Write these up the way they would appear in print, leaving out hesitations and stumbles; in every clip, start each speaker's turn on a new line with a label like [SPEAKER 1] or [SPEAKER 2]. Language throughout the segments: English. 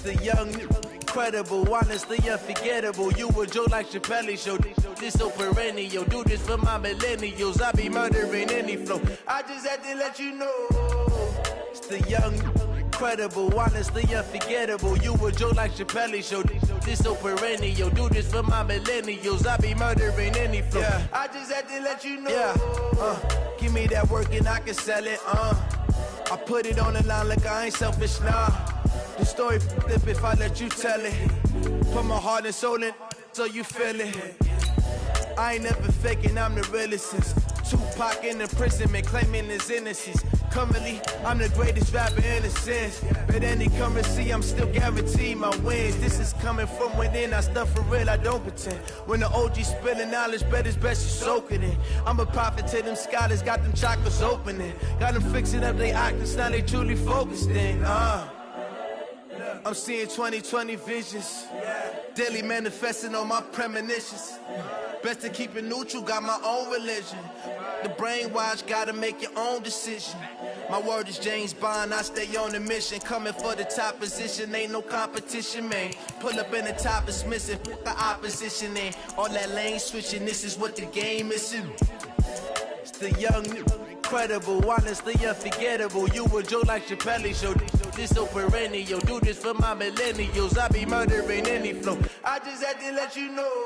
[SPEAKER 1] The young, incredible, honestly unforgettable. You a Joe like Chappelle show. This so perennial. Do this for my millennials. I be murdering any flow. I just had to let you know. It's the young, incredible, honestly unforgettable. You a Joe like Chappelle show. This so perennial. Do this for my millennials. I be murdering any flow. Yeah. I just had to let you know. Yeah. Give me that work and I can sell it. I put it on the line like I ain't selfish, nah. The story flip if I let you tell it. Put my heart and soul in so you feel it. I ain't never faking, I'm the realest since Tupac in imprisonment, claiming his innocence. Currently, I'm the greatest rapper in a sense. But any currency, I'm still guaranteed my wins. This is coming from within, I stuff for real, I don't pretend. When the OG spilling knowledge, bet it's best you soak it in. I'm a prophet to them scholars, got them chakras opening. Got them fixing up they octaves, now they truly focused in. I'm seeing 2020 visions. Daily manifesting on my premonitions. Best to keep it neutral, got my own religion. The brainwash, gotta make your own decision. My word is James Bond, I stay on the mission. Coming for the top position, ain't no competition, man. Pull up in the top, it's missing, put the opposition in. All that lane switching, this is what the game is in. It's the young, incredible, honestly unforgettable. You a Joe like Chappelle show. This so perennial. Do this for my millennials. I be murdering any flow. I just had to let you know.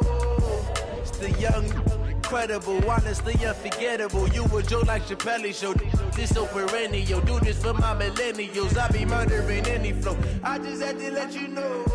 [SPEAKER 1] It's the young, incredible, honestly unforgettable. You a Joe like Chappelle show. This so perennial. Do this for my millennials. I be murdering any flow. I just had to let you know.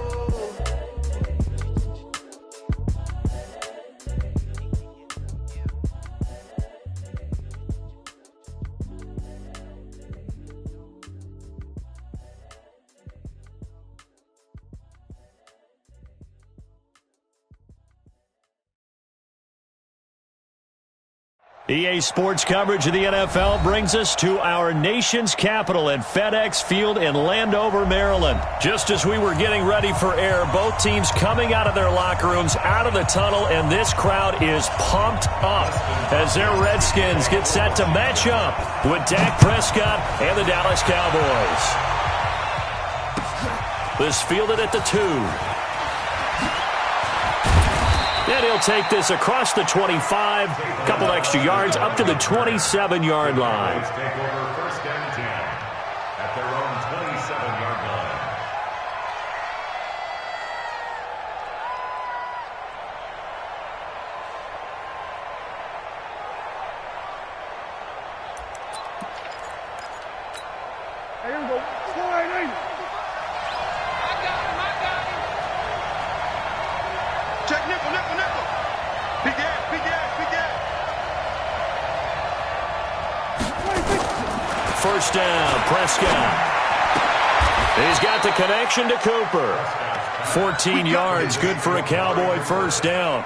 [SPEAKER 2] EA Sports coverage of the NFL brings us to our nation's capital at FedEx Field in Landover, Maryland. Just as we were getting ready for air, both teams coming out of their locker rooms, out of the tunnel, and this crowd is pumped up as their Redskins get set to match up with Dak Prescott and the Dallas Cowboys. This fielded at the 2. And he'll take this across the 25, couple extra yards, up to the 27-yard line.
[SPEAKER 3] Take over first and 10 at their own 27-yard line.
[SPEAKER 4] Here we go. Slide in. Check nickel. Big ass.
[SPEAKER 2] First down, Prescott. He's got the connection to Cooper. 14 yards, good for a Cowboy first down.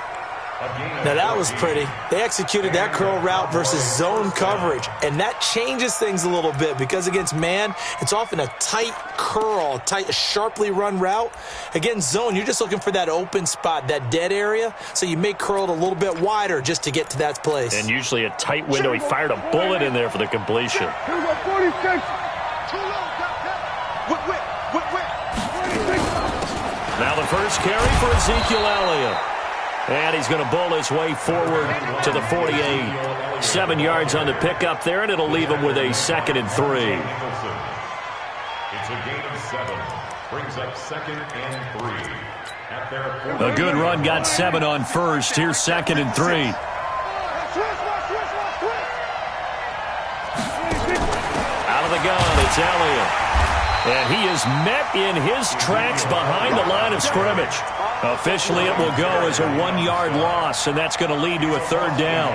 [SPEAKER 5] Now that was pretty. They executed that curl route versus zone coverage, and that changes things a little bit because against man, it's often a tight curl, sharply run route. Against zone, you're just looking for that open spot, that dead area, so you may curl it a little bit wider just to get to that place.
[SPEAKER 2] And usually a tight window. He fired a bullet in there for the completion.
[SPEAKER 4] Here we go, 46.
[SPEAKER 2] Now the first carry for Ezekiel Elliott. And he's going to bowl his way forward to the 48. 7 yards on the pickup there, and it'll leave him with a 2nd and 3.
[SPEAKER 3] It's a gain of 7. Brings up 2nd and 3. At their
[SPEAKER 2] A good run got 7 on first. Here's 2nd and 3. Out of the gun, it's Elliott. And he is met in his tracks behind the line of scrimmage. Officially, it will go as a 1-yard loss, and that's going to lead to a 3rd down.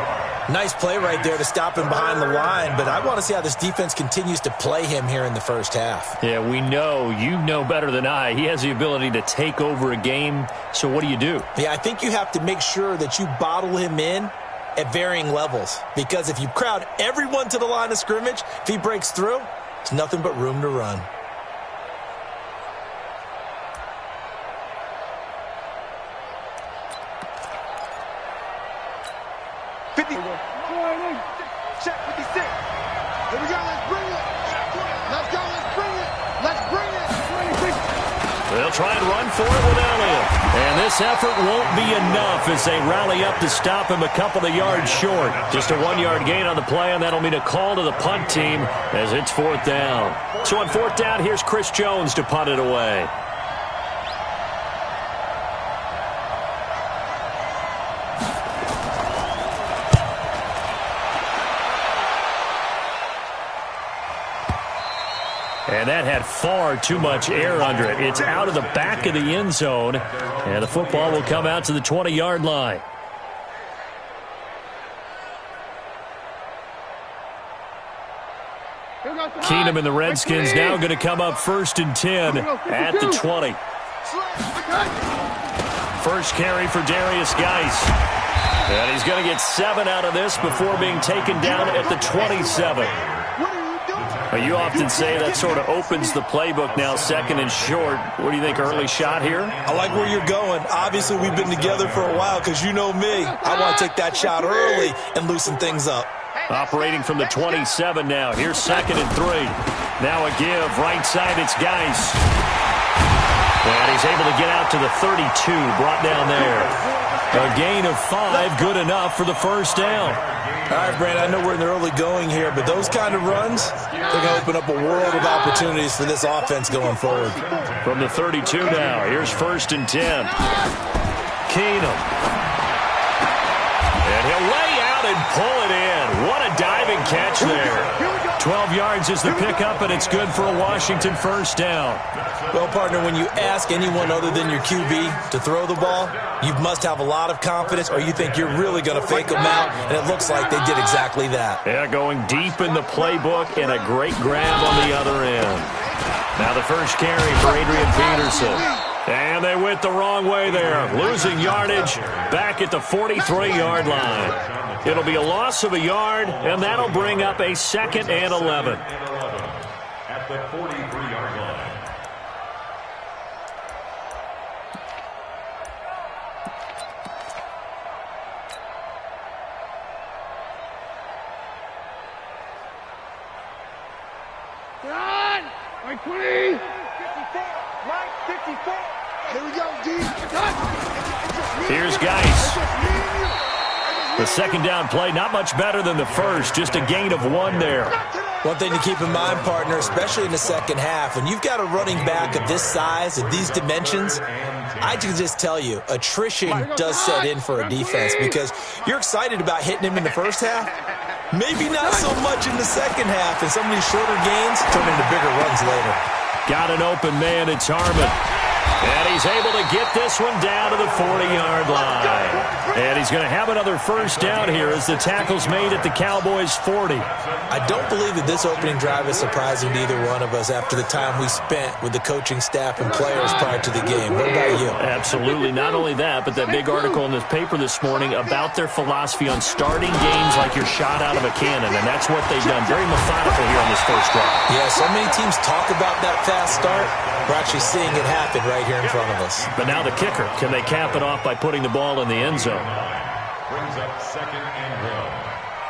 [SPEAKER 5] Nice play right there to stop him behind the line, but I want to see how this defense continues to play him here in the first half.
[SPEAKER 2] Yeah, we know. You know better than I. He has the ability to take over a game, so what do?
[SPEAKER 5] Yeah, I think you have to make sure that you bottle him in at varying levels, because if you crowd everyone to the line of scrimmage, if he breaks through, it's nothing but room to run.
[SPEAKER 4] Check 56. Here we go. Let's bring it. Let's go. Let's bring it.
[SPEAKER 2] They'll try and run for it with Elliott. And this effort won't be enough as they rally up to stop him a couple of yards short. Just a 1-yard gain on the play, and that'll mean a call to the punt team as it's 4th down. So on 4th down, here's Chris Jones to punt it away. And that had far too much air under it. It's out of the back of the end zone, and the football will come out to the 20-yard line. Keenum and the Redskins now going to come up 1st and 10 at the 20. First carry for Darius Geis. And he's going to get 7 out of this before being taken down at the 27. You often say that sort of opens the playbook now, 2nd and short. What do you think, early shot here?
[SPEAKER 5] I like where you're going. Obviously, we've been together for a while because you know me. I want to take that shot early and loosen things up.
[SPEAKER 2] Operating from the 27 now. Here's 2nd and 3. Now a give. Right side, it's Geis. And he's able to get out to the 32. Brought down there. A gain of 5. Good enough for the 1st down.
[SPEAKER 5] All right, Brandon, I know we're in the early going here, but those kind of runs, they're going to open up a world of opportunities for this offense going forward.
[SPEAKER 2] From the 32 now, here's 1st and 10. Keenum. And he'll lay out and pull it in. What a diving catch there. 12 yards is the pickup, and it's good for a Washington 1st down.
[SPEAKER 5] Well, partner, when you ask anyone other than your QB to throw the ball, you must have a lot of confidence, or you think you're really going to fake them out, and it looks like they did exactly that.
[SPEAKER 2] Yeah, going deep in the playbook and a great grab on the other end. Now the first carry for Adrian Peterson. And they went the wrong way there, losing yardage back at the 43-yard line. It'll be a loss of a yard, and that'll bring up a 2nd and 11.
[SPEAKER 3] At the 43-yard line.
[SPEAKER 4] Mike 20! 54! Mike 54! Here we go, D!
[SPEAKER 2] Here's Geis. The 2nd down play, not much better than the first, just a gain of 1 there.
[SPEAKER 5] One thing to keep in mind, partner, especially in the second half, when you've got a running back of this size, of these dimensions, I can just tell you, attrition does set in for a defense because you're excited about hitting him in the first half. Maybe not so much in the second half, and some of these shorter gains turn into bigger runs later.
[SPEAKER 2] Got an open man, it's Harmon. And he's able to get this one down to the 40-yard line. And he's going to have another 1st down here as the tackle's made at the Cowboys' 40.
[SPEAKER 5] I don't believe that this opening drive is surprising to either one of us after the time we spent with the coaching staff and players prior to the game. What about you?
[SPEAKER 2] Absolutely. Not only that, but that big article in the paper this morning about their philosophy on starting games like you're shot out of a cannon. And that's what they've done. Very methodical here on this first drive.
[SPEAKER 5] Yeah, so many teams talk about that fast start. We're actually seeing it happen right here in front of us.
[SPEAKER 2] But now the kicker. Can they cap it off by putting the ball in the end zone?
[SPEAKER 3] Brings up 2nd and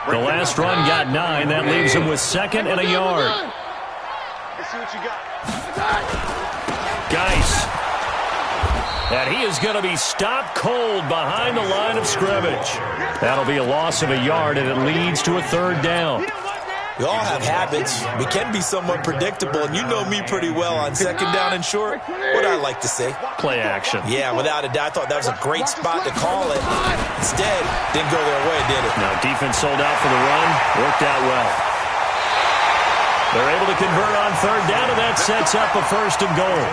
[SPEAKER 3] 1.
[SPEAKER 2] The last run got 9. That leaves him with 2nd and a yard.
[SPEAKER 4] Let's see what you got.
[SPEAKER 2] Geis. And he is going to be stopped cold behind the line of scrimmage. That'll be a loss of a yard, and it leads to a 3rd down.
[SPEAKER 5] We all have habits. We can be somewhat predictable, and you know me pretty well on 2nd down and short. What I like to say?
[SPEAKER 2] Play action.
[SPEAKER 5] Yeah, without a doubt. I thought that was a great spot to call it. Instead, didn't go their way, did it?
[SPEAKER 2] Now defense sold out for the run. Worked out well. They're able to convert on 3rd down, and that sets up a 1st and goal.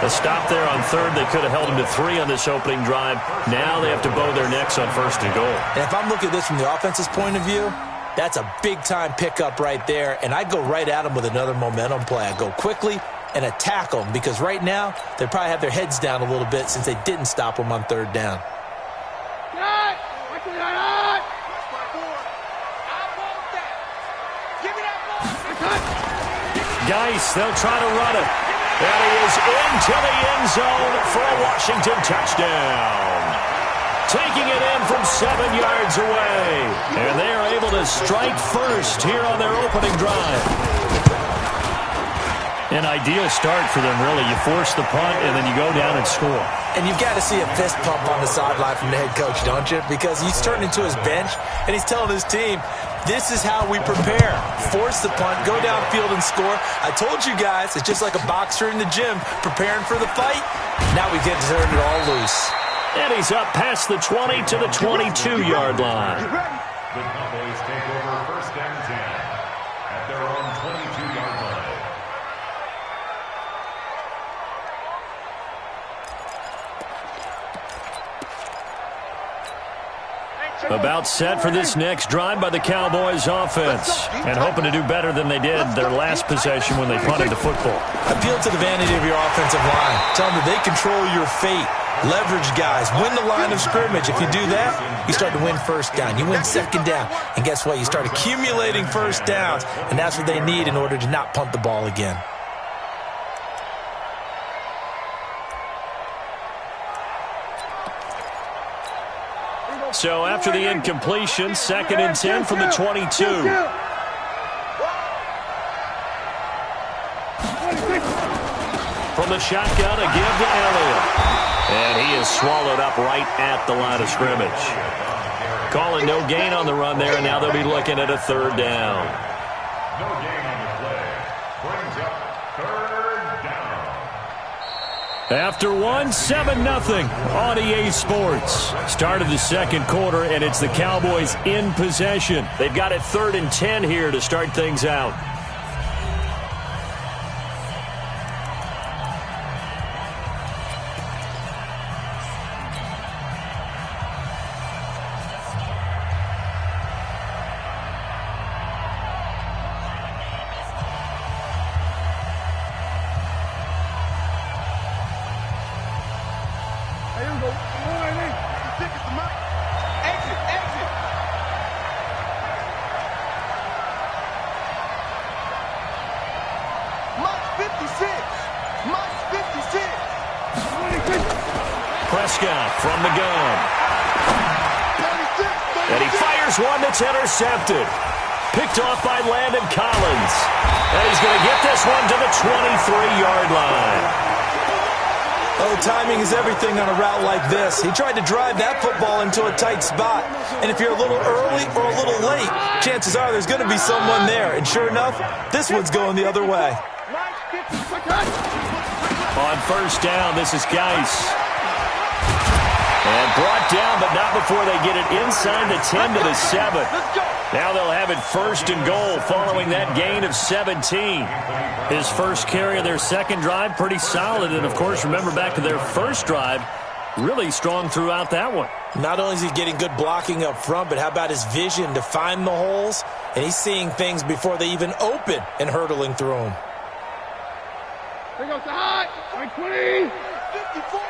[SPEAKER 2] A stop there on 3rd. They could have held him to 3 on this opening drive. Now they have to bow their necks on 1st and goal.
[SPEAKER 5] And if I'm looking at this from the offense's point of view, that's a big-time pickup right there, and I go right at them with another momentum play. I go quickly and attack them because right now they probably have their heads down a little bit since they didn't stop them on 3rd down.
[SPEAKER 2] Geis, they'll try to run it. And he is into the end zone for a Washington touchdown. Taking it in from 7 yards away. And they are able to strike first here on their opening drive. An ideal start for them, really. You force the punt, and then you go down and score.
[SPEAKER 5] And you've got to see a fist pump on the sideline from the head coach, don't you? Because he's turned into his bench, and he's telling his team, this is how we prepare. Force the punt, go downfield and score. I told you guys, it's just like a boxer in the gym preparing for the fight. Now we get to turn it all loose.
[SPEAKER 2] And he's up past the 20 to the 22-yard line.
[SPEAKER 3] The Cowboys take over first and 10 at their own 22-yard line.
[SPEAKER 2] About set for this next drive by the Cowboys offense, and hoping to do better than they did their last possession when they punted the football.
[SPEAKER 5] Appeal to the vanity of your offensive line. Tell them that they control your fate. Leverage guys. Win the line of scrimmage. If you do that, you start to win first down. You win second down. And guess what? You start accumulating first downs, and that's what they need in order to not punt the ball again.
[SPEAKER 2] So after the incompletion, 2nd and 10 from the 22. From the shotgun, a give to Elliott. And he is swallowed up right at the line of scrimmage. Calling no gain on the run there, and now they'll be looking at a 3rd down.
[SPEAKER 3] No gain on the play. Brings up 3rd down.
[SPEAKER 2] After 7-0 on EA Sports. Started the 2nd quarter, and it's the Cowboys in possession. They've got it 3rd and 10 here to start things out. Prescott from the gun. And he fires one that's intercepted. Picked off by Landon Collins. And he's going to get this one to the 23-yard line.
[SPEAKER 5] Oh, timing is everything on a route like this. He tried to drive that football into a tight spot. And if you're a little early or a little late, chances are there's going to be someone there. And sure enough, this one's going the other way.
[SPEAKER 2] On 1st down, this is Geis. And brought down, but not before they get it inside the 10 to the 7. Now they'll have it 1st and goal following that gain of 17. His first carry of their 2nd drive, pretty solid. And, of course, remember back to their 1st drive, really strong throughout that one.
[SPEAKER 5] Not only is he getting good blocking up front, but how about his vision to find the holes? And he's seeing things before they even open and hurtling through them.
[SPEAKER 4] Here goes the hot. 20. 54.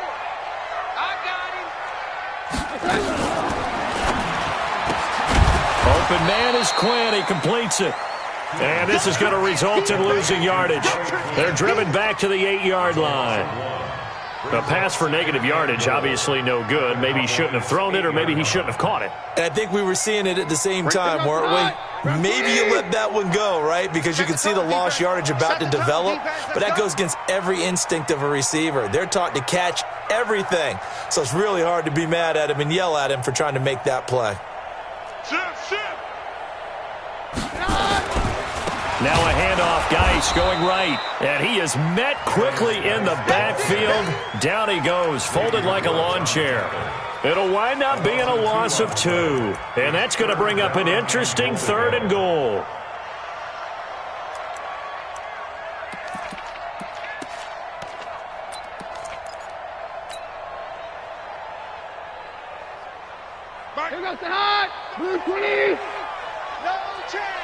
[SPEAKER 2] Open man is Quinn. He completes it. And this is going to result in losing yardage. They're driven back to the 8-yard line. A pass for negative yardage, obviously no good. Maybe he shouldn't have thrown it, or maybe he shouldn't have caught it.
[SPEAKER 5] And I think we were seeing it at the same time, weren't we? Maybe you let that one go, right? Because you can see the lost yardage about to develop. But that goes against every instinct of a receiver. They're taught to catch everything. So it's really hard to be mad at him and yell at him for trying to make that play.
[SPEAKER 2] Now a handoff, Geis going right. And he is met quickly in the backfield. Down he goes, folded like a lawn chair. It'll wind up being a loss of 2. And that's going to bring up an interesting 3rd and goal.
[SPEAKER 4] Here goes the hot. Blue 20. No chance.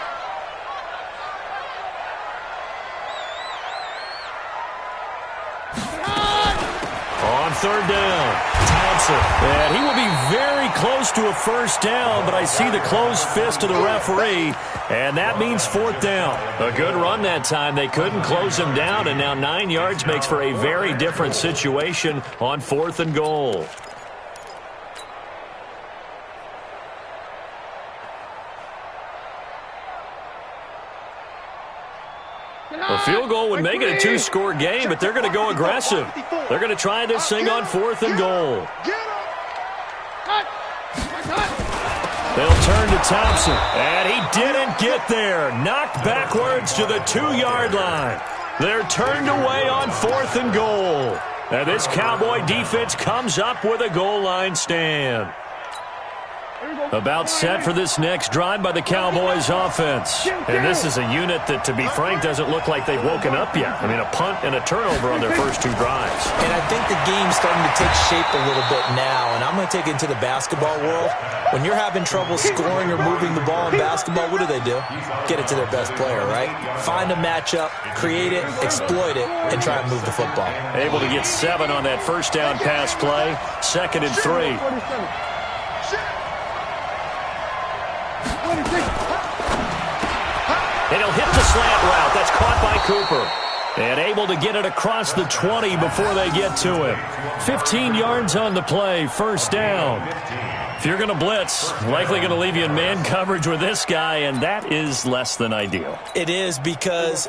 [SPEAKER 2] On 3rd down, Thompson. And he will be very close to a 1st down, but I see the closed fist of the referee, and that means 4th down. A good run that time. They couldn't close him down, and now 9 yards makes for a very different situation on 4th and goal. A field goal would make it a two-score game, but they're going to go aggressive. They're going to try this thing on 4th and goal. They'll turn to Thompson, and he didn't get there. Knocked backwards to the 2-yard line. They're turned away on 4th and goal. And this Cowboy defense comes up with a goal line stand. About set for this next drive by the Cowboys offense. And this is a unit that, to be frank, doesn't look like they've woken up yet. I mean, a punt and a turnover on their first 2 drives.
[SPEAKER 5] And I think the game's starting to take shape a little bit now. And I'm going to take it into the basketball world. When you're having trouble scoring or moving the ball in basketball, what do? Get it to their best player, right? Find a matchup, create it, exploit it, and try and move the football. Able to get 7 on that first down pass play. 2nd and 3.
[SPEAKER 2] And he'll hit the slant route. That's caught by Cooper. And able to get it across the 20 before they get to him. 15 yards on the play, first down. If you're going to blitz, likely going to leave you in man coverage with this guy, and that is less than ideal.
[SPEAKER 5] It is, because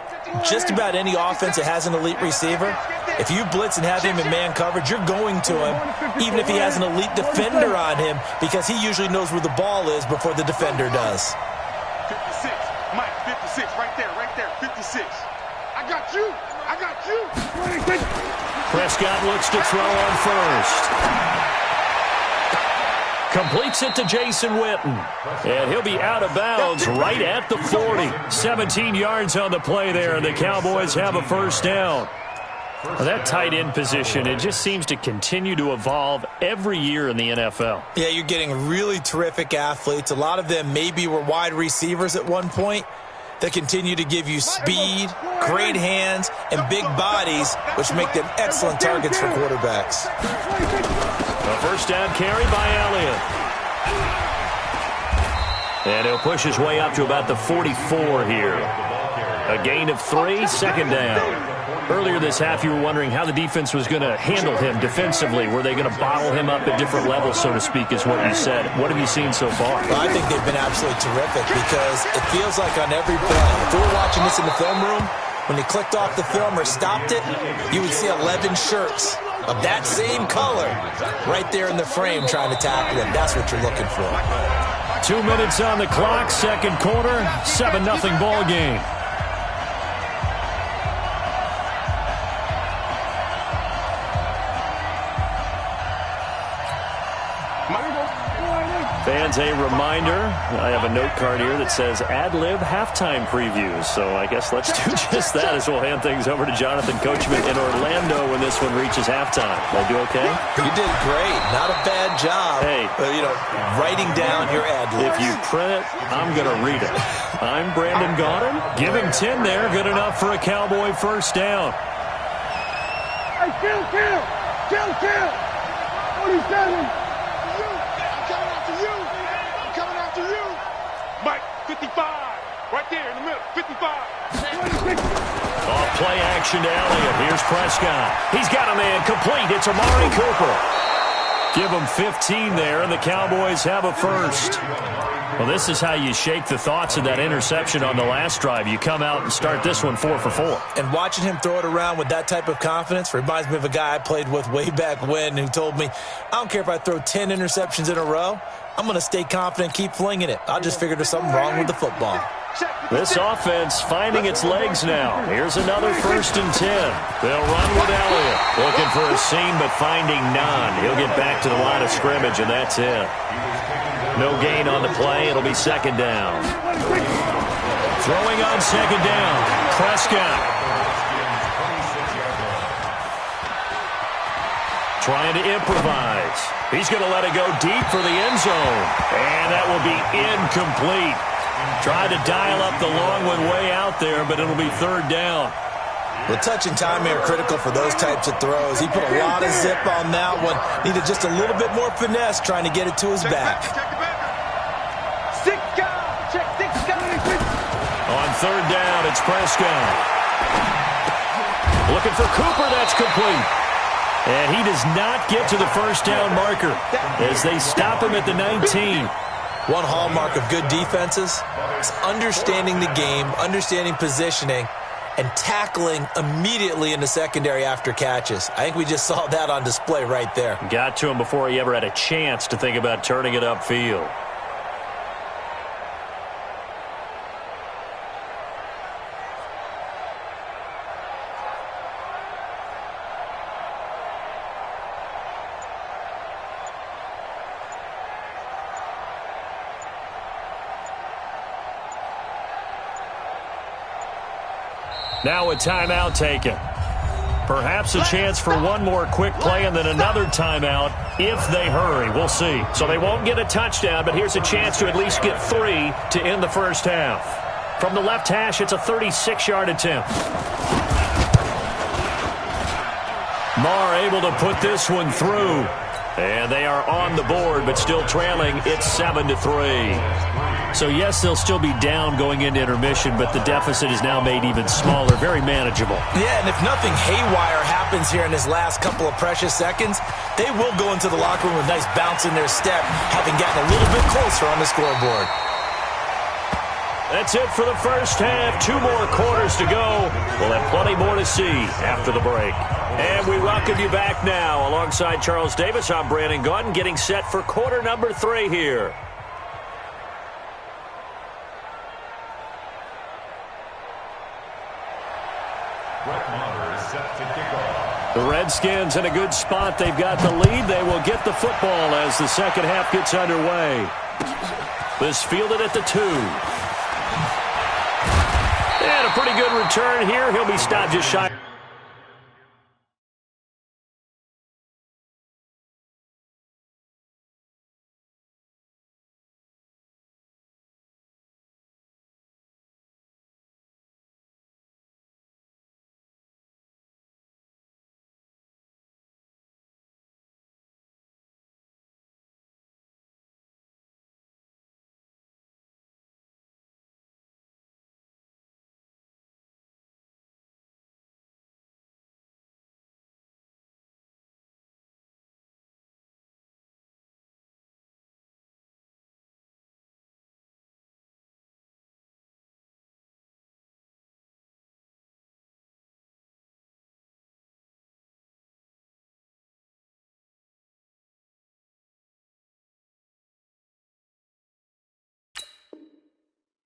[SPEAKER 5] just about any offense that has an elite receiver, if you blitz and have him in man coverage, you're going to him, even if he has an elite defender on him, because he usually knows where the ball is before the defender does.
[SPEAKER 4] 56, Mike, 56, right there, 56. I got you.
[SPEAKER 2] Prescott looks to throw on first. Completes it to Jason Witten. And he'll be out of bounds right at the 40. 17 yards on the play there, and the Cowboys have a first down. Well, that tight end position, it just seems to continue to evolve every year in the NFL.
[SPEAKER 5] Yeah, you're getting really terrific athletes. A lot of them maybe were wide receivers at one point. They continue to give you speed, great hands, and big bodies, which make them excellent targets for quarterbacks.
[SPEAKER 2] A first down carry by Elliott. And he'll push his way up to about the 44 here. A gain of 3, 2nd down. Earlier this half, you were wondering how the defense was going to handle him defensively. Were they going to bottle him up at different levels, so to speak, is what you said. What have you seen so far?
[SPEAKER 5] Well, I think they've been absolutely terrific, because it feels like on every play, if we were watching this in the film room, when he clicked off the film or stopped it, you would see 11 shirts of that same color right there in the frame trying to tackle him. That's what you're looking for.
[SPEAKER 2] 2 minutes on the clock, second quarter, 7-0 ball game. Fans, a reminder, I have a note card here that says ad-lib halftime previews. So I guess let's do just that as we'll hand things over to Jonathan Coachman in Orlando when this one reaches halftime. Did I do okay?
[SPEAKER 5] You did great. Not a bad job.
[SPEAKER 2] Hey.
[SPEAKER 5] Writing down your ad-libs.
[SPEAKER 2] If you print it, I'm going to read it. I'm Brandon Gaudin. Give him 10 there. Good enough for a Cowboy first down.
[SPEAKER 4] Hey, kill! 47! Mike, 55, right there in the middle, 55.
[SPEAKER 2] Off play action to Elliott. Here's Prescott. He's got a man complete. It's Amari Cooper. Give him 15 there, and the Cowboys have a first. Well, this is how you shake the thoughts of that interception on the last drive. You come out and start this one 4 for 4.
[SPEAKER 5] And watching him throw it around with that type of confidence reminds me of a guy I played with way back when who told me, I don't care if I throw 10 interceptions in a row. I'm going to stay confident, keep flinging it. I just figured there's something wrong with the football.
[SPEAKER 2] This offense finding its legs now. Here's another 1st and 10. They'll run with Elliott. Looking for a seam, but finding none. He'll get back to the line of scrimmage, and that's it. No gain on the play. It'll be 2nd down. Throwing on 2nd down. Prescott. Trying to improvise. He's going to let it go deep for the end zone. And that will be incomplete. Tried to dial up the long one way out there, but it'll be 3rd down.
[SPEAKER 5] Well, touch and timing are critical for those types of throws. He put a lot of zip on that one. Needed just a little bit more finesse trying to get it to his back.
[SPEAKER 2] On 3rd down, it's Prescott. Looking for Cooper. That's complete. And he does not get to the first down marker as they stop him at the 19.
[SPEAKER 5] One hallmark of good defenses is understanding the game, understanding positioning, and tackling immediately in the secondary after catches. I think we just saw that on display right there.
[SPEAKER 2] Got to him before he ever had a chance to think about turning it upfield. Now a timeout taken. Perhaps a chance for one more quick play and then another timeout if they hurry. We'll see. So they won't get a touchdown, but here's a chance to at least get 3 to end the first half. From the left hash, it's a 36-yard attempt. Marr able to put this one through. And they are on the board, but still trailing. It's 7-3. So, yes, they'll still be down going into intermission, but the deficit is now made even smaller, very manageable.
[SPEAKER 5] Yeah, and if nothing haywire happens here in his last couple of precious seconds, they will go into the locker room with a nice bounce in their step, having gotten a little bit closer on the scoreboard.
[SPEAKER 2] That's it for the first half. 2 more quarters to go. We'll have plenty more to see after the break. And we welcome you back now. Alongside Charles Davis, I'm Brandon Gaudin, getting set for quarter number 3 here. The Redskins in a good spot. They've got the lead. They will get the football as the second half gets underway. This fielded at the 2. And a pretty good return here. He'll be stopped just shy.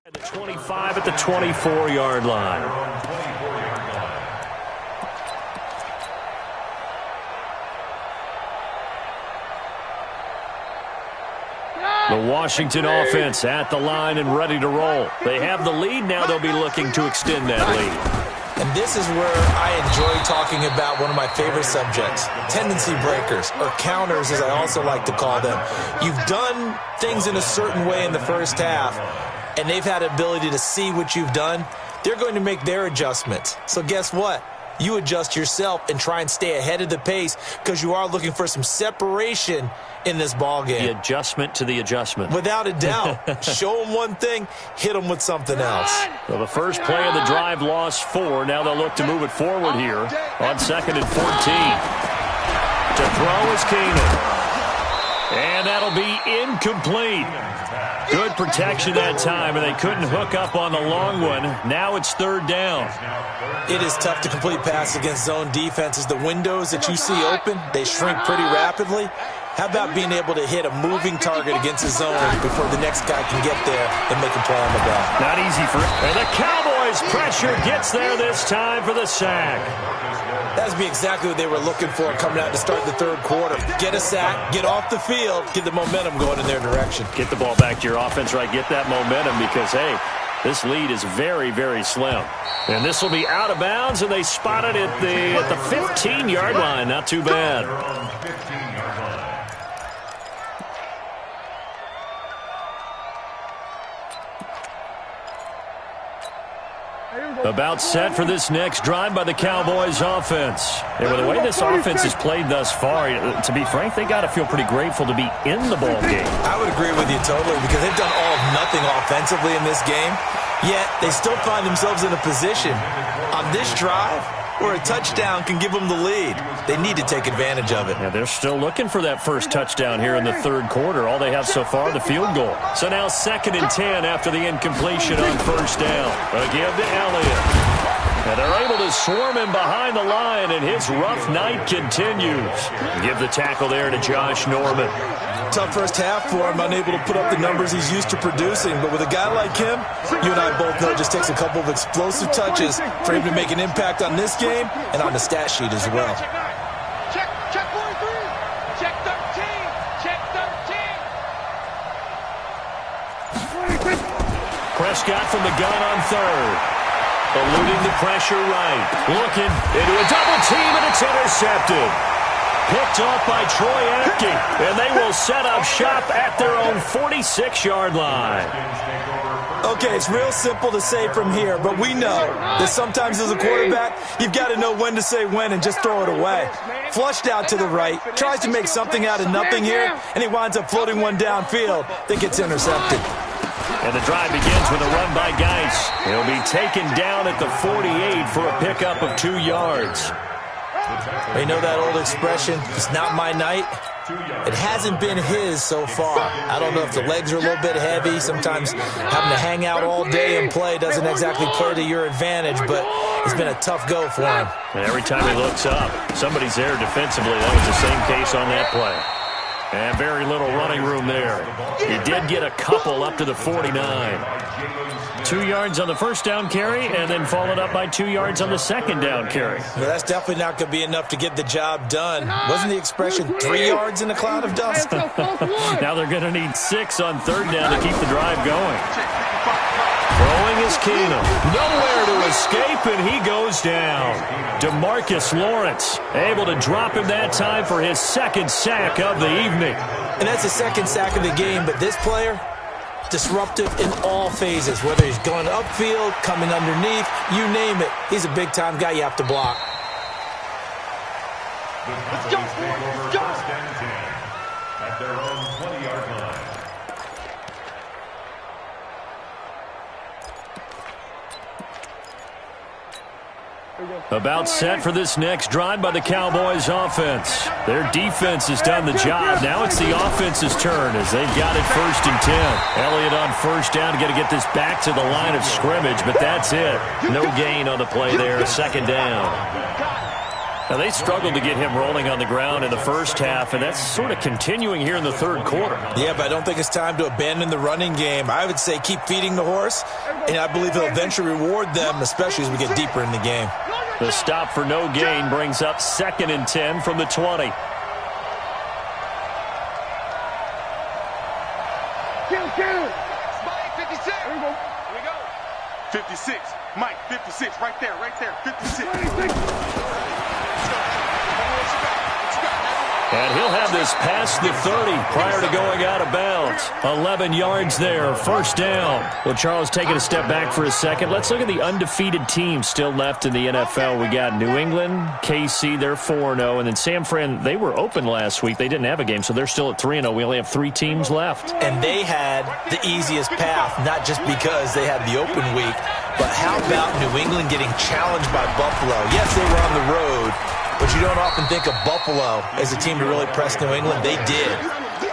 [SPEAKER 2] At the 25 at the 24-yard line. The Washington offense at the line and ready to roll. They have the lead. Now they'll be looking to extend that lead.
[SPEAKER 5] And this is where I enjoy talking about one of my favorite subjects, tendency breakers, or counters as I also like to call them. You've done things in a certain way in the first half, and they've had the ability to see what you've done. They're going to make their adjustments. So guess what? You adjust yourself and try and stay ahead of the pace because you are looking for some separation in this ball game.
[SPEAKER 2] The adjustment to the adjustment.
[SPEAKER 5] Without a doubt. Show them one thing, hit them with something else.
[SPEAKER 2] Well, the first play of the drive lost 4. Now they'll look to move it forward here on 2nd and 14. To throw is Keenan. And that'll be incomplete. Good protection that time, and they couldn't hook up on the long one. Now it's 3rd down.
[SPEAKER 5] It is tough to complete passes against zone defenses. The windows that you see open, they shrink pretty rapidly. How about being able to hit a moving target against a zone before the next guy can get there and make a play on the ball?
[SPEAKER 2] Not easy for it. And the Cowboys pressure gets there this time for the sack.
[SPEAKER 5] That would be exactly what they were looking for coming out to start the 3rd quarter. Get a sack, get off the field, get the momentum going in their direction.
[SPEAKER 2] Get the ball back to your offense, right? Get that momentum because, hey, this lead is very, very slim. And this will be out of bounds, and they spot it at the 15-yard line. Not too bad. About set for this next drive by the Cowboys offense. And with the way this offense has played thus far, to be frank, they got to feel pretty grateful to be in the ball game.
[SPEAKER 5] I would agree with you totally because they've done all of nothing offensively in this game, yet they still find themselves in a position on this drive where a touchdown can give them the lead. They need to take advantage of it.
[SPEAKER 2] Yeah, they're still looking for that first touchdown here in the 3rd quarter. All they have so far, the field goal. So now 2nd and 10 after the incompletion on 1st down. But give to Elliott. And they're able to swarm him behind the line, and his rough night continues. Give the tackle there to Josh Norman.
[SPEAKER 5] Tough first half for him, unable to put up the numbers he's used to producing. But with a guy like him, you and I both know it just takes a couple of explosive touches for him to make an impact on this game and on the stat sheet as well.
[SPEAKER 4] Check 43. Check 13. Check 13.
[SPEAKER 2] Prescott from the gun on third. Eluding the pressure right. Looking into a double team, and it's intercepted. Picked off by Troy Apke, and they will set up shop at their own 46-yard line.
[SPEAKER 5] Okay, it's real simple to say from here, but we know that sometimes as a quarterback, you've got to know when to say when and just throw it away. Flushed out to the right, tries to make something out of nothing here, and he winds up floating one downfield that gets intercepted.
[SPEAKER 2] And the drive begins with a run by Geis. He'll be taken down at the 48 for a pickup of 2 yards.
[SPEAKER 5] You know that old expression, it's not my night? It hasn't been his so far. I don't know if the legs are a little bit heavy. Sometimes having to hang out all day and play doesn't exactly play to your advantage, but it's been a tough go for him.
[SPEAKER 2] And every time he looks up, somebody's there defensively. That was the same case on that play. And very little running room there. He did get a couple up to the 49. 2 yards on the first down carry, and then followed up by 2 yards on the second down carry.
[SPEAKER 5] Well, that's definitely not going to be enough to get the job done. Wasn't the expression 3 yards in a cloud of dust?
[SPEAKER 2] Now they're going to need 6 on third down to keep the drive going. Throwing is Keenum. Nowhere to escape, and he goes down. DeMarcus Lawrence able to drop him that time for his second sack of the evening.
[SPEAKER 5] And that's the second sack of the game, but this player, disruptive in all phases, whether he's going upfield, coming underneath, you name it. He's a big-time guy you have to block.
[SPEAKER 4] Let's go, boys. Let's go.
[SPEAKER 3] First and 10 at their own 20-yard line.
[SPEAKER 2] About set for this next drive by the Cowboys offense. Their defense has done the job. Now it's the offense's turn as they've got it 1st and 10. Elliott on first down, got to get this back to the line of scrimmage, but that's it. No gain on the play there, 2nd down. Now they struggled to get him rolling on the ground in the first half, and that's sort of continuing here in the third quarter.
[SPEAKER 5] Yeah, but I don't think it's time to abandon the running game. I would say keep feeding the horse, and I believe he'll eventually reward them, especially as we get deeper in the game.
[SPEAKER 2] The stop for no gain brings up 2nd and 10 from the 20.
[SPEAKER 4] Kill. Mike, 56. Here we go.
[SPEAKER 6] 56. Mike, 56. Right there. 56.
[SPEAKER 2] And he'll have this past the 30 prior to going out of bounds. 11 yards there, 1st down. Well, Charles, taking a step back for a second. Let's look at the undefeated teams still left in the NFL. We got New England, KC, they're 4-0. And then San Fran, they were open last week. They didn't have a game, so they're still at 3-0. We only have 3 teams left.
[SPEAKER 5] And they had the easiest path, not just because they had the open week, but how about New England getting challenged by Buffalo? Yes, they were on the road, but you don't often think of Buffalo as a team to really press New England. They did.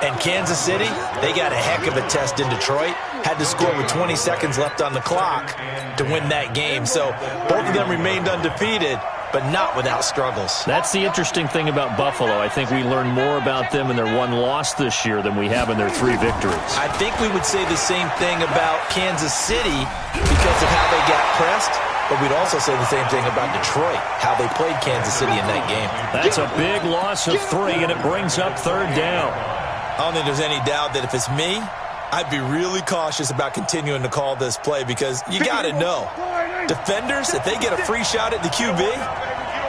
[SPEAKER 5] And Kansas City, they got a heck of a test in Detroit. Had to score with 20 seconds left on the clock to win that game. So both of them remained undefeated, but not without struggles.
[SPEAKER 2] That's the interesting thing about Buffalo. I think we learned more about them in their 1 loss this year than we have in their 3 victories.
[SPEAKER 5] I think we would say the same thing about Kansas City because of how they got pressed. But we'd also say the same thing about Detroit, how they played Kansas City in that game.
[SPEAKER 2] That's a big loss of 3, and it brings up 3rd down.
[SPEAKER 5] I don't think there's any doubt that if it's me, I'd be really cautious about continuing to call this play because you got to know, defenders, if they get a free shot at the QB,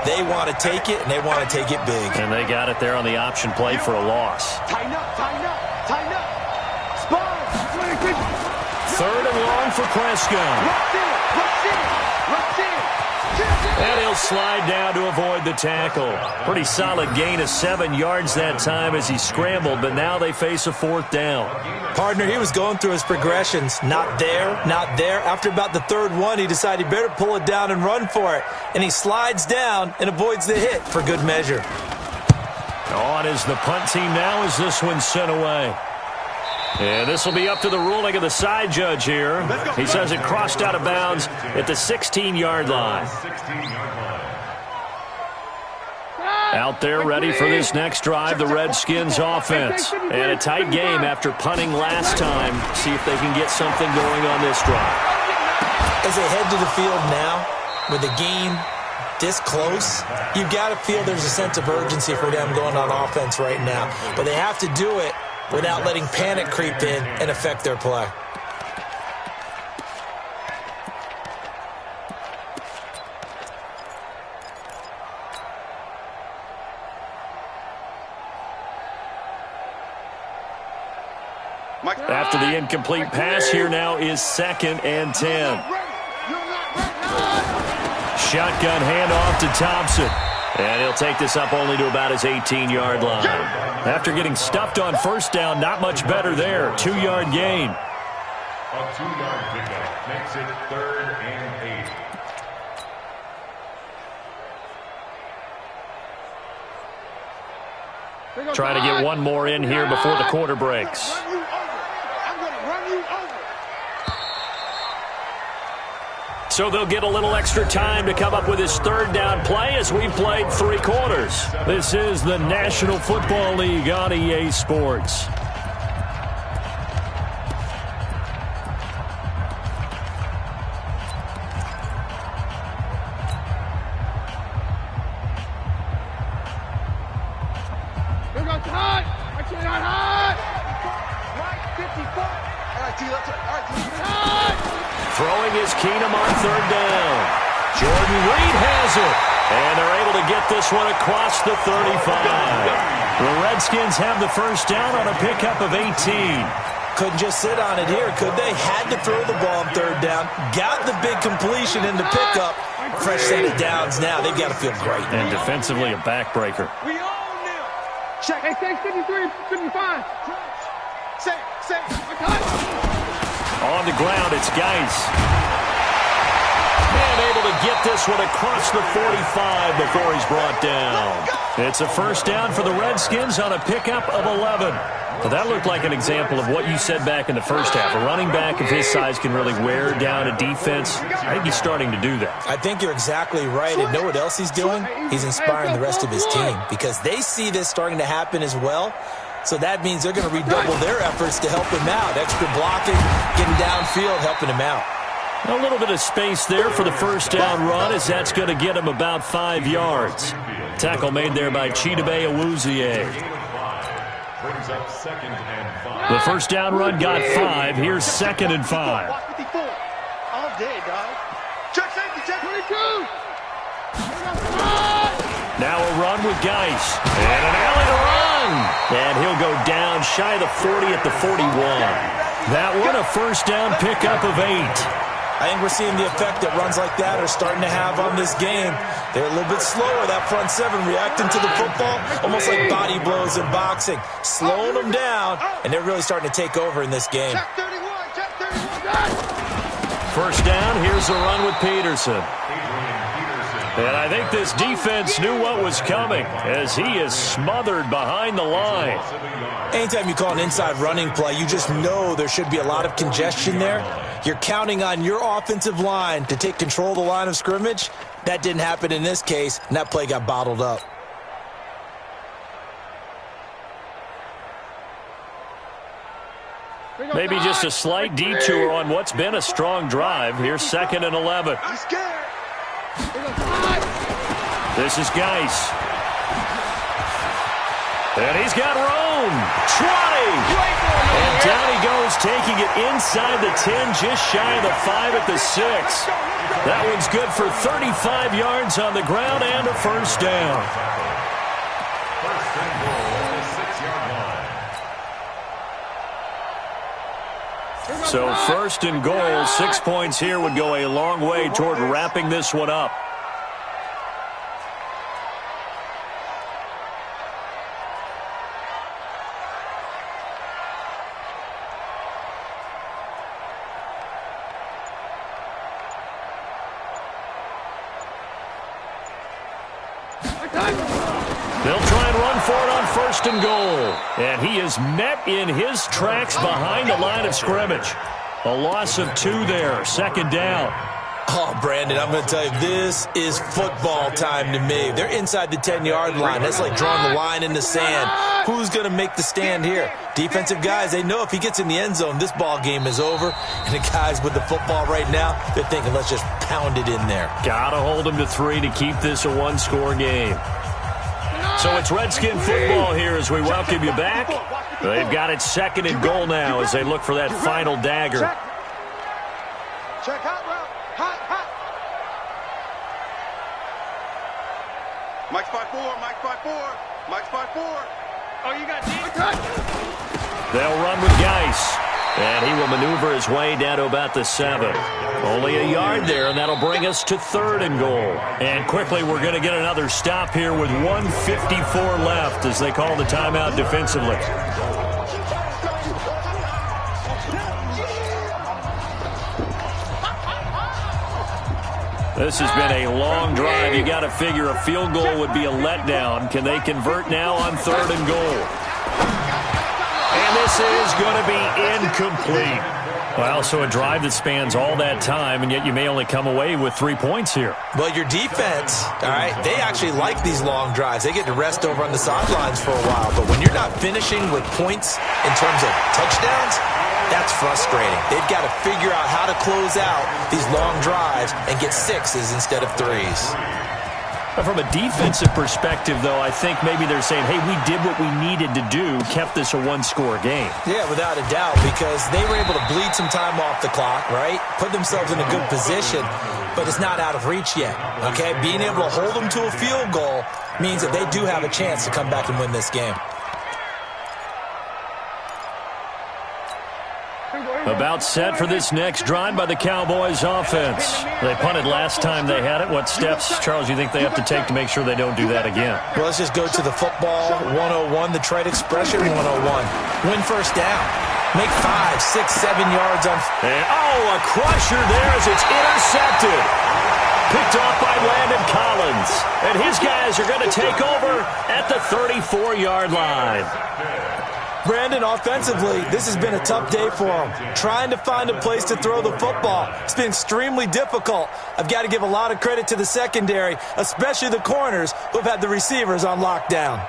[SPEAKER 5] they want to take it, and they want to take it big.
[SPEAKER 2] And they got it there on the option play for a loss.
[SPEAKER 4] Tighten up. Spot.
[SPEAKER 2] 3rd and long for Prescott.
[SPEAKER 4] Rush in.
[SPEAKER 2] And he'll slide down to avoid the tackle. Pretty solid gain of 7 yards that time as he scrambled, but now they face a 4th down.
[SPEAKER 5] Partner, he was going through his progressions. Not there. After about the 3rd one, he decided he better pull it down and run for it. And he slides down and avoids the hit for good measure.
[SPEAKER 2] On is the punt team now as this one's sent away. And this will be up to the ruling of the side judge here. He says it crossed out of bounds at the 16-yard line. Out there ready for this next drive, the Redskins offense. And a tight game after punting last time. See if they can get something going on this drive.
[SPEAKER 5] As they head to the field now, with the game this close, you've got to feel there's a sense of urgency for them going on offense right now. But they have to do it without letting panic creep in and affect their play.
[SPEAKER 2] After the incomplete pass, here now is 2nd and 10. Shotgun handoff to Thompson. And he'll take this up only to about his 18-yard line. After getting stuffed on first down, not much better there. 2-yard gain.
[SPEAKER 3] A 2-yard pickup makes it 3rd and 8.
[SPEAKER 2] Trying to get one more in here before the quarter breaks. So they'll get a little extra time to come up with his 3rd down play as we've played 3 quarters. This is the National Football League on EA Sports. Throwing is Keenum on 3rd down. Jordan Reed has it. And they're able to get this one across the 35. The Redskins have the first down on a pickup of 18.
[SPEAKER 5] Couldn't just sit on it here, could they? Had to throw the ball on 3rd down. Got the big completion in the pickup. Fresh set of downs now. They've got to feel great.
[SPEAKER 2] And defensively a backbreaker.
[SPEAKER 4] We own them. Check. Hey, 53, 55. Say.
[SPEAKER 2] On the ground, it's Geis. And able to get this one across the 45 before he's brought down. It's a first down for the Redskins on a pickup of 11. But that looked like an example of what you said back in the first half. A running back of his size can really wear down a defense. I think he's starting to do that.
[SPEAKER 5] I think you're exactly right. And know what else he's doing? He's inspiring the rest of his team because they see this starting to happen as well. So that means they're going to redouble their efforts to help him out. Extra blocking, getting downfield, helping him out.
[SPEAKER 2] A little bit of space there for the first down run as that's going to get him about 5 yards. Tackle made there by Chidobe Awuzie.
[SPEAKER 3] Brings up 2nd and 5.
[SPEAKER 2] The first down run got 5. Here's 2nd and 5.
[SPEAKER 4] All day, dog. Check safety, check 22.
[SPEAKER 2] Now a run with Geis. And an alley to run. And he'll go down shy of the 40 at the 41. That one a first down pickup of 8.
[SPEAKER 5] I think we're seeing the effect that runs like that are starting to have on this game. They're a little bit slower, that front 7, reacting to the football, almost like body blows in boxing, slowing them down, and they're really starting to take over in this game.
[SPEAKER 4] Check 31, check 31.
[SPEAKER 2] First down, here's a run with Peterson. And I think this defense knew what was coming as he is smothered behind the line.
[SPEAKER 5] Anytime you call an inside running play, you just know there should be a lot of congestion there. You're counting on your offensive line to take control of the line of scrimmage. That didn't happen in this case, and that play got bottled up.
[SPEAKER 2] Maybe just a slight detour on what's been a strong drive. Here's 2nd and 11. This is Geis. And he's got room. 20. And down he goes, taking it inside the 10, just shy of the 5 at the 6. That one's good for 35 yards on the ground and a first down.
[SPEAKER 3] First and goal at the 6-yard line.
[SPEAKER 2] So first and goal, 6 points here would go a long way toward wrapping this one up. They'll try and run for it on first first and goal. And he is met in his tracks behind the line of scrimmage. A loss of 2 there, second down.
[SPEAKER 5] Oh, Brandon, I'm going to tell you, this is football time to me. They're inside the 10-yard line. That's like drawing the line in the sand. Who's going to make the stand here? Defensive guys, they know if he gets in the end zone, this ball game is over. And the guys with the football right now, they're thinking, let's just pound it in there.
[SPEAKER 2] Got to hold him to 3 to keep this a one-score game. So it's Redskin football here as we welcome you back. They've got it second and goal now as they look for that final dagger.
[SPEAKER 4] Check hot route. Hot.
[SPEAKER 6] Mike's 5-4, Mike's 5-4, Mike's 5-4.
[SPEAKER 4] Oh, you got deep.
[SPEAKER 2] They'll run with Geis. And he will maneuver his way down to about the 7. Only a yard there, and that'll bring us to third and goal. And quickly, we're going to get another stop here with 1:54 left as they call the timeout defensively. This has been a long drive. You got to figure a field goal would be a letdown. Can they convert now on third and goal? And this is going to be incomplete. Well, so a drive that spans all that time, and yet you may only come away with 3 points here.
[SPEAKER 5] Well, your defense, all right, they actually like these long drives. They get to rest over on the sidelines for a while. But when you're not finishing with points in terms of touchdowns, that's frustrating. They've got to figure out how to close out these long drives and get 6s instead of 3s.
[SPEAKER 2] From a defensive perspective, though, I think maybe they're saying, hey, we did what we needed to do, kept this a one-score game.
[SPEAKER 5] Yeah, without a doubt, because they were able to bleed some time off the clock, right? Put themselves in a good position, but it's not out of reach yet, okay? Being able to hold them to a field goal means that they do have a chance to come back and win this game.
[SPEAKER 2] About set for this next drive by the Cowboys offense. They punted last time they had it. What steps, Charles, you think they have to take to make sure they don't do that again?
[SPEAKER 5] Well, let's just go to the football 101, the trade expression 101. Win first down. Make 5, 6, 7 yards on.
[SPEAKER 2] And, a crusher there as it's intercepted. Picked off by Landon Collins. And his guys are going to take over at the 34-yard line.
[SPEAKER 5] Brandon, offensively, this has been a tough day for them. Trying to find a place to throw the football. It's been extremely difficult. I've got to give a lot of credit to the secondary, especially the corners who have had the receivers on lockdown.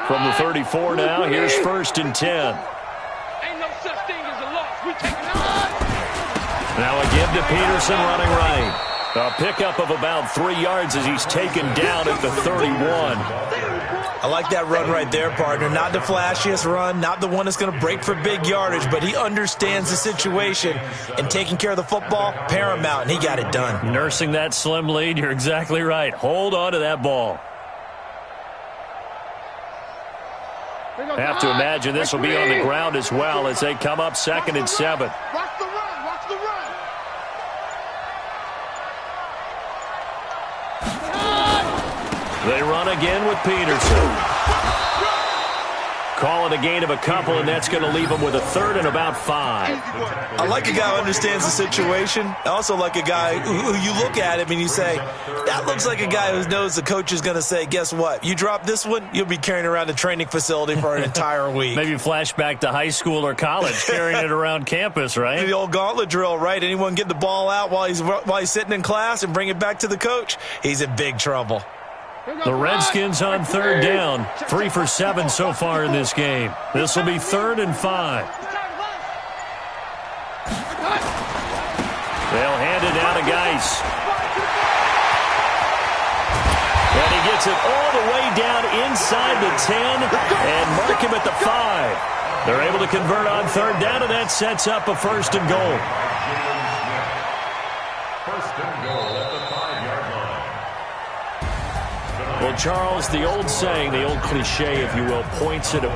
[SPEAKER 2] From the 34 now, here's first and 10.
[SPEAKER 4] Ain't no such thing as a loss. We take it out.
[SPEAKER 2] Now a give to Peterson running right. A pickup of about 3 yards as he's taken down at the 31.
[SPEAKER 5] I like that run right there, partner. Not the flashiest run, not the one that's going to break for big yardage, but he understands the situation, and taking care of the football, paramount, and he got it done.
[SPEAKER 2] Nursing that slim lead, you're exactly right. Hold on to that ball. Have to imagine this will be on the ground as well as they come up second and 7.
[SPEAKER 4] Watch the run. Watch the run.
[SPEAKER 2] They run again with Peterson. Call it a gain of a couple, and that's going to leave them with a third and about 5.
[SPEAKER 5] I like a guy who understands the situation. I also like a guy who you look at him and you say, that looks like a guy who knows the coach is going to say, guess what? You drop this one, you'll be carrying around the training facility for an entire week.
[SPEAKER 2] Maybe flashback to high school or college, carrying it around campus, right?
[SPEAKER 5] The old gauntlet drill, right? Anyone get the ball out while he's sitting in class and bring it back to the coach? He's in big trouble.
[SPEAKER 2] The Redskins on third down. 3 for 7 so far in this game. This will be third and 5. They'll hand it down to Geis. And he gets it all the way down inside the 10 and mark him at the 5. They're able to convert on third down, and that sets up a first and goal.
[SPEAKER 3] First and goal at the 5-yard line.
[SPEAKER 2] Well, Charles, the old saying, the old cliche, if you will, points at a